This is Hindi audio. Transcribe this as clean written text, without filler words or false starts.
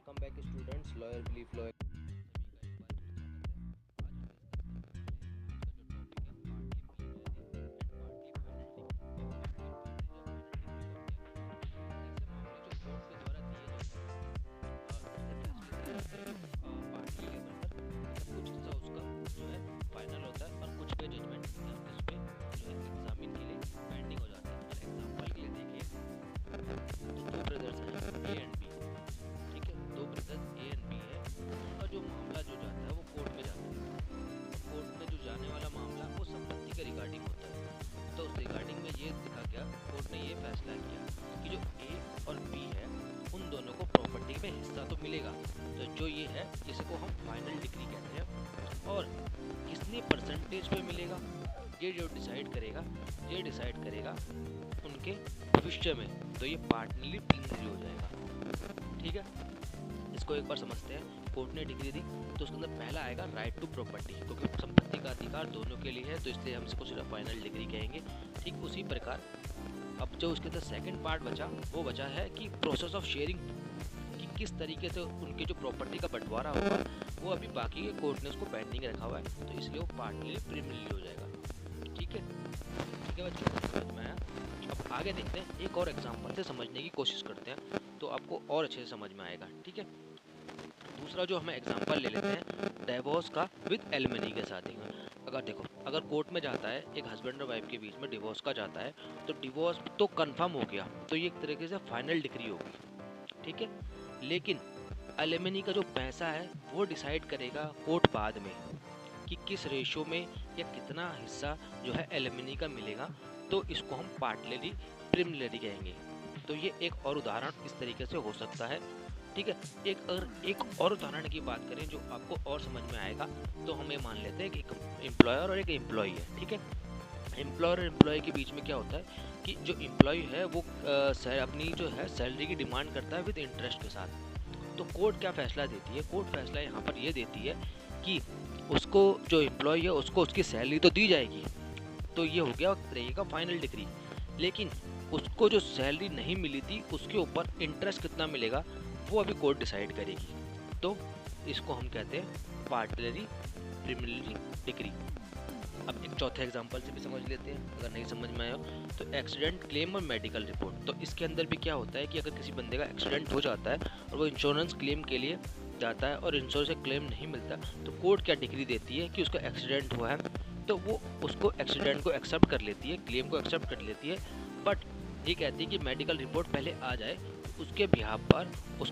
Welcome back students, lawyer belief lawyer final होता है और कुछ पे जजमेंट उस पे जो है एग्जामिन के लिए पेंडिंग हो जाता है। और एग्जांपल के लिए देखिए तो दो ब्रदर्स हैं ए एंड बी, ठीक है। दो ब्रदर्स ए एंड बी है, उनका जो मामला जो जाता है वो कोर्ट में जाता है। कोर्ट में जो जाने वाला मामला वो संपत्ति के रिगार्डिंग होता है। तो उस रिगार्डिंग में ये देखा गया, कोर्ट ने ये फैसला किया कि जो ए और बी है उन दोनों को प्रॉपर्टी में हिस्सा तो मिलेगा। तो जो ये है जिसको हम फाइनल डिग्री कहते हैं, और कितने परसेंटेज पे मिलेगा ये जो डिसाइड करेगा उनके भविष्य में। तो ये पार्टनरली प्लीनरी हो जाएगा, ठीक है। इसको एक बार समझते हैं। कोर्ट ने डिग्री दी तो उसके अंदर पहला आएगा राइट टू प्रॉपर्टी, क्योंकि संपत्ति का अधिकार दोनों के लिए है, तो इसलिए हम इसको सिर्फ फाइनल डिग्री कहेंगे। ठीक उसी प्रकार अब जो उसके अंदर सेकंड पार्ट बचा वो बचा है कि प्रोसेस ऑफ शेयरिंग, कि किस तरीके से उनके जो प्रॉपर्टी का बंटवारा होगा, वो अभी बाकी है, कोर्ट ने उसको पेंडिंग रखा हुआ है, तो इसलिए वो पार्टनरली प्रीमिनरी हो जाएगा। ठीक है बच्चों, समझ में आया। अब आगे देखते हैं, एक और एग्जांपल से समझने की कोशिश करते हैं तो आपको और अच्छे से समझ में आएगा। ठीक है, दूसरा जो हमें एग्जांपल ले लेते हैं डिवोर्स का विद एलिमनी के साथ। अगर देखो, अगर कोर्ट में जाता है, एक हस्बैंड और वाइफ के बीच में डिवोर्स का जाता है, तो डिवोर्स तो कंफर्म हो गया, तो ये एक तरीके से फाइनल डिग्री होगी, ठीक है। लेकिन एलिमनी का जो पैसा है वो डिसाइड करेगा कोर्ट बाद में कि किस रेशो में या कितना हिस्सा जो है एलिमनी का मिलेगा, तो इसको हम पार्टनरली प्रीमिनरी कहेंगे। तो ये एक और उदाहरण इस तरीके से हो सकता है, ठीक है। एक और उदाहरण की बात करें जो आपको और समझ में आएगा, तो हम ये मान लेते हैं कि एक एम्प्लॉयर और एक एम्प्लॉई है, ठीक है। एम्प्लॉयर और एम्प्लॉय के बीच में क्या होता है कि जो एम्प्लॉय है वो अपनी जो है सैलरी की डिमांड करता है विद इंटरेस्ट के साथ। तो कोर्ट क्या फैसला देती है? कोर्ट फैसला यहाँ पर ये देती है कि उसको, जो एम्प्लॉय है उसको उसकी सैलरी तो दी जाएगी, तो ये हो गया रहेगा फाइनल डिग्री। लेकिन उसको जो सैलरी नहीं मिली थी उसके ऊपर इंटरेस्ट कितना मिलेगा वो अभी कोर्ट डिसाइड करेगी। तो इसको हम कहते हैं पार्टनरी प्रीमिनरी डिग्री। अब एक चौथे एग्जांपल से भी समझ लेते हैं, अगर नहीं समझ में आया तो एक्सीडेंट क्लेम और मेडिकल रिपोर्ट। तो इसके अंदर भी क्या होता है कि अगर किसी बंदे का एक्सीडेंट हो जाता है और वो इंश्योरेंस क्लेम के लिए जाता है और इंश्योरेंस से क्लेम नहीं मिलता, तो कोर्ट क्या डिग्री देती है कि उसका एक्सीडेंट हुआ है, तो वो उसको एक्सीडेंट को एक्सेप्ट कर लेती है, क्लेम को एक्सेप्ट कर लेती है। बट ये कहती है कि मेडिकल रिपोर्ट पहले आ जाए, उसके बिहाफ पर उस